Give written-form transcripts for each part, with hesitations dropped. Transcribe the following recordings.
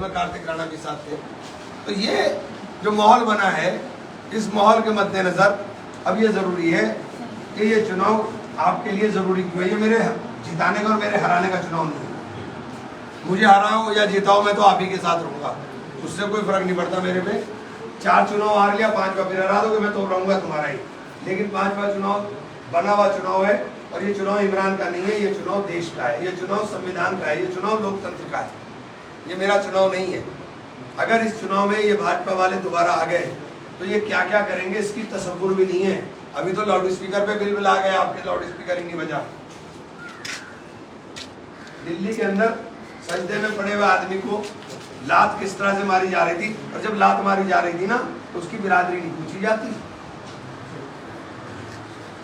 कार्तिक राणा के साथ थे। तो ये जो माहौल बना है, इस माहौल के मद्देनजर अब ये ज़रूरी है कि ये चुनाव आपके लिए ज़रूरी क्यों है। ये मेरे जिताने का और मेरे हराने का चुनाव नहीं है। मुझे हराओ या जिताओ, मैं तो आप ही के साथ रहूँगा, उससे कोई फ़र्क नहीं पड़ता मेरे पे। 4 चुनाव हार लिया, 5वां फिर हरा दोगे, मैं तो रहूँगा तुम्हारा ही। लेकिन 5वां चुनाव बना हुआ चुनाव है, और ये चुनाव इमरान का नहीं है, ये चुनाव देश का है, ये चुनाव संविधान का है, ये चुनाव लोकतंत्र का है। ये मेरा चुनाव नहीं है। अगर इस चुनाव में ये भाजपा वाले दोबारा आ गए तो ये क्या क्या करेंगे इसकी तसव्वुर भी नहीं है। अभी तो लाउड स्पीकर पे बिल आ गए, आपके लाउड स्पीकर ही नहीं बजा। दिल्ली के अंदर सजदे में पड़े हुए आदमी को लात किस तरह से मारी जा रही थी, और जब लात मारी जा रही थी ना तो उसकी बिरादरी नहीं पूछी जाती।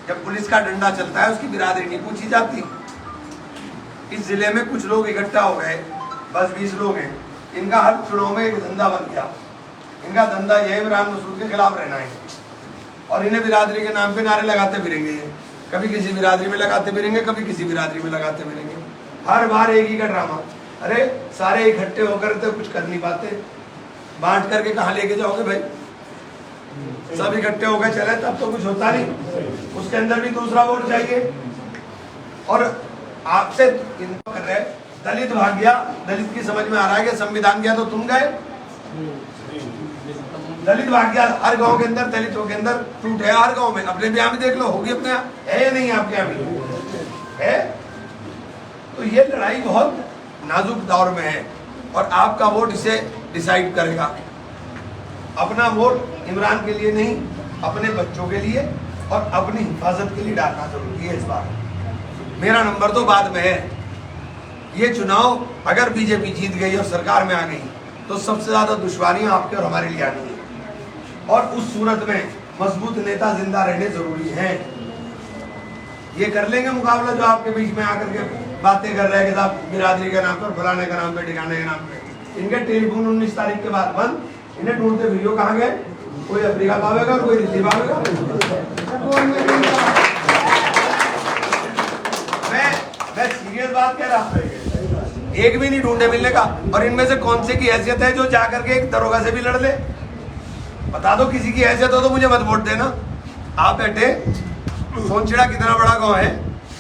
जब पुलिस का डंडा चलता है उसकी बिरादरी नहीं पूछी जाती। इस जिले में कुछ लोग इकट्ठा हो गए, बस 20 लोग हैं, इनका हर चुनाव में एक धंधा बन गया। इनका धंधा यह है इमरान मसूद के खिलाफ रहना है, और इन्हें बिरादरी के नाम पे नारे लगाते फिरेंगे। कभी किसी बिरादरी में लगाते फिरेंगे, कभी किसी बिरादरी में लगाते फिरेंगे। हर बार एक ही का ड्रामा। अरे सारे इकट्ठे होकर तो कुछ कर नहीं पाते, बांट करके कहाँ लेके जाओगे भाई? सब इकट्ठे होकर चले तब तो कुछ होता नहीं। उसके अंदर भी दूसरा वोट चाहिए। और आपसे कर रहे दलित भाग गया, दलित की समझ में आ रहा है कि संविधान गया तो तुम गए। दलित भाग गया, हर गांव के अंदर दलितों के अंदर टूट है, हर गांव में। अपने भी यहाँ भी देख लो, होगी अपने यहाँ है या नहीं? आपके यहाँ भी है। तो ये लड़ाई बहुत नाजुक दौर में है, और आपका वोट इसे डिसाइड करेगा। अपना वोट इमरान के लिए नहीं, अपने बच्चों के लिए और अपनी हिफाजत के लिए डालना जरूरी है। इस बार मेरा नंबर तो बाद में है। ये चुनाव अगर बीजेपी जीत गई और सरकार में आ गई तो सबसे ज्यादा दुश्वारियां आपके और हमारे लिए आनी है, और उस सूरत में मजबूत नेता जिंदा रहने जरूरी हैं। ये कर लेंगे मुकाबला जो आपके बीच में आकर के बातें कर रहे हैं कि साहब बिरादरी के नाम पर, फलाने के नाम पे, ठिकाने के नाम पे। इनके टेलीफोन 19 तारीख के बाद बंद। इन्हें ढूंढते वीडियो कहाँ गए? कोई अफ्रीका पावेगा, कोई दिल्ली पावेगा। मैं सीरियस बात कह रहा हूँ, एक भी नहीं ढूंढे मिलने का। और इनमें से कौन से की हैसियत है जो जाकर के एक दरोगा से भी लड़ ले? बता दो, किसी की हैसियत हो तो मुझे मत वोट देना। आप बैठे सोनचिड़ा कितना बड़ा गांव है,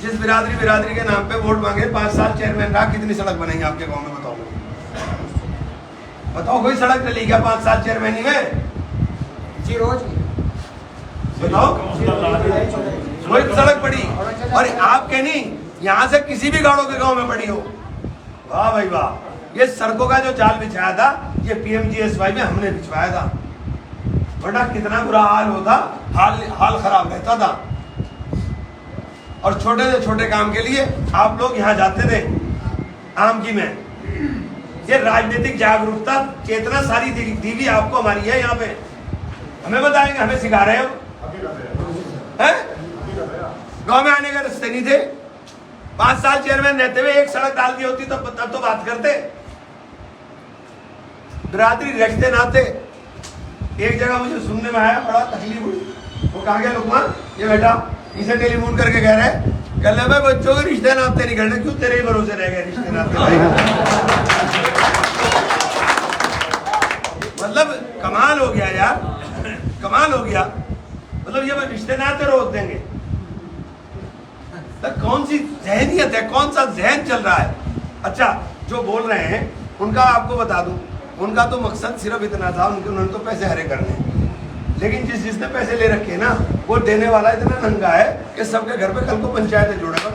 जिस बिरादरी के नाम पे वोट मांगे, 5 साल चेयरमैन रहा, कितनी सड़क बनेंगे आपके गांव में? बताओ बताओ, कोई सड़क चली क्या 5 साल चेयरमैनी में? जी रोज बताओ, कोई सड़क पड़ी? और आपके नहीं, यहाँ से किसी भी गाड़ों के गांव में पड़ी हो। वाह भाई वाह। ये सड़कों का जो जाल बिछाया था, ये PMGSY में हमने बिछवाया था, वरना कितना बुरा हाल होता, हाल खराब रहता था। और छोटे से छोटे काम के लिए आप लोग यहाँ जाते थे आम की में। ये राजनीतिक जागरूकता चेतना सारी दी भी आपको हमारी है। यहाँ पे हमें बताएंगे, हमें सिखा रहे हो हैं? गाँव में आने का रास्ते नहीं थे। 5 साल चेयरमैन रहते हुए एक सड़क डाल दी होती तब तो बात करते। बिरादरी रखते नाते। एक जगह मुझे सुनने में आया, बड़ा तकलीफ हुई। वो कहा गया लुकमान, ये बेटा, इसे टेलीफोन करके कह रहे हैं भाई बच्चों के रिश्ते नाते नहीं करने। क्यों? तेरे ही भरोसे रह गए रिश्ते नाते भाई। मतलब कमाल हो गया यार, कमाल हो गया। मतलब ये रिश्ते नाते रोक देंगे? तो कौन सी जहनियत है, कौन सा जहन चल रहा है? अच्छा, जो बोल रहे हैं उनका आपको बता दूं, उनका तो मकसद सिर्फ इतना था, उन्होंने तो पैसे हरे करने। लेकिन जिसने पैसे ले रखे हैं ना, वो देने वाला इतना नंगा है कि सबके घर पे कल को पंचायतें जोड़ेगा।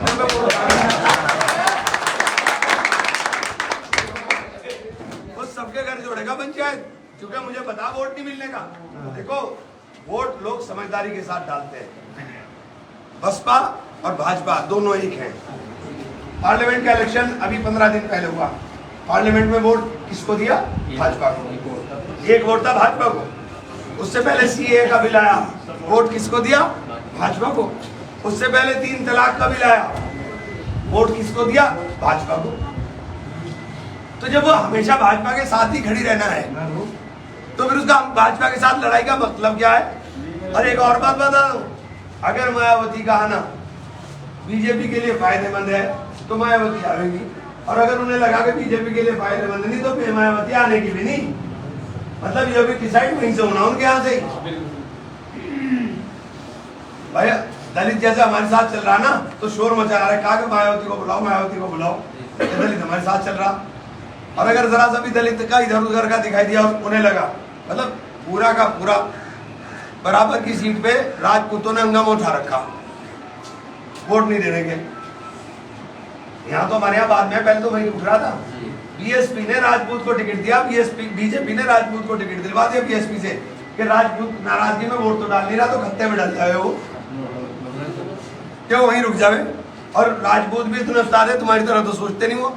वो सबके घर जोड़ेगा पंचायत, क्योंकि मुझे पता वोट नहीं मिलने का। देखो, वोट लोग समझदारी के साथ डालते हैं। बसपा और भाजपा दोनों एक हैं। पार्लियामेंट का इलेक्शन अभी 15 दिन पहले हुआ। पार्लियामेंट में वोट किसको दिया? भाजपा को। एक वोट था भाजपा को। उससे पहले CAA का बिल आया, वोट किसको दिया? भाजपा को। उससे पहले 3 तलाक का बिल आया, वोट किसको दिया? भाजपा को। तो जब वो हमेशा भाजपा के साथ ही खड़ी रहना है, तो फिर उसका भाजपा के साथ लड़ाई का मतलब क्या है? और एक और बात बता दूं, अगर मायावती का आना बीजेपी के लिए फायदेमंद है तो मायावती आएगी, और अगर उन्हें लगा कि बीजेपी के लिए फायदेमंद नहीं तो मायावती आने की भी नहीं, मतलब ये भी डिसाइड वहीं से होना उनके यहाँ से ही। भाई दलित जैसे हमारे साथ चल रहा ना तो शोर मचा रहा है, कहा कि मायावती को बुलाओ, मायावती को बुलाओ, दलित हमारे साथ चल रहा। और अगर जरा सा भी दलित का इधर उधर का दिखाई दिया और उन्हें लगा, मतलब पूरा का पूरा बराबर की सीट पे राजपूतों ने हंगामा उठा रखा वोट नहीं देने के। यहाँ तो हमारे यहाँ बाद में पहले तो वही उठ रहा था, बीएसपी ने राजपूत को टिकट दिया, बीजेपी ने राजपूत को टिकट दिलवा दिया बीएसपी से कि राजपूत नाराजगी में वोट तो डाल नहीं रहा तो खत्ते में डल जाए वो, क्यों वहीं रुक जावे। और राजपूत भी इतने उस्ताद है, तुम्हारी तरह तो सोचते नहीं वो।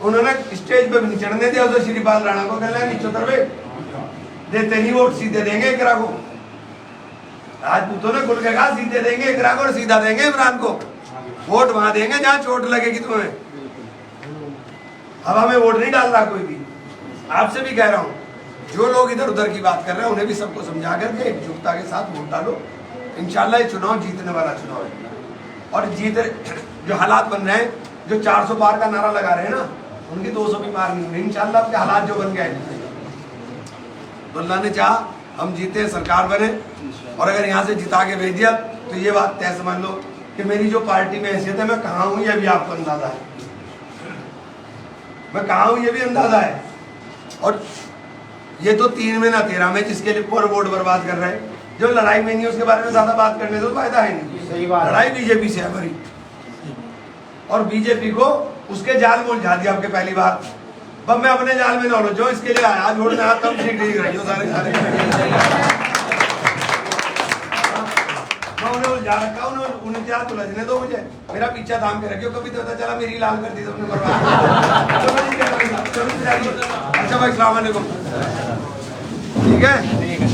उन्होंने स्टेज पे भी नहीं चढ़ने दिया उसे, श्रीपाल राणा को कहना नीचे उतर देते नहीं वोट, सीधे देंगे एकरा को। राजपूतों ने खुल के कहा सीधे देंगे एकरा को और सीधा देंगे इमरान को, वोट वहां देंगे जहां चोट लगेगी तुम्हें। हवा में वोट नहीं डाल रहा कोई भी। आपसे भी कह रहा हूं, जो लोग इधर उधर की बात कर रहे हैं उन्हें भी सबको समझा करके एकजुटता के साथ वोट डालो। इंशाल्लाह ये चुनाव जीतने वाला चुनाव है। और जीत जो हालात बन रहे हैं, जो 400 पार का नारा लगा रहे हैं ना, उनकी 200 भी पार नहीं हुई इंशाल्लाह। आपके हालात जो बन गए तो अल्लाह ने चाहा हम जीते, सरकार बने, और अगर यहाँ से जिता के भेज दिया तो ये बात तय समझ लो कि मेरी जो पार्टी में हैसियत है, मैं कहाँ हूँ ये भी आपको अंदाजा है, मैं कहाँ हूँ ये भी अंदाजा है। और ये तो 3 में ना 13 में जिसके लिए पूरा वोट बर्बाद कर रहे हैं, जो लड़ाई में नहीं उसके बारे में ज्यादा बात करने से तो फायदा है नहीं। सही बात, लड़ाई बीजेपी से है हमारी, और बीजेपी को उसके जाल में उलझा दिया आपके पहली बार। अब मैं अपने जाल में ना उलझो, इसके लिए आया छोड़ने हाथ कम ठीक ठीक रही हो सारे सारे। मैं उन्हें उलझा रखा, उन्हें जाल उलझने दो मुझे, मेरा पीछा थाम के रखियो, कभी तो पता चला मेरी लाल कर दी तुमने बर्बाद। अच्छा भाई, अस्सलाम वालेकुम। ठीक है, ठीक है।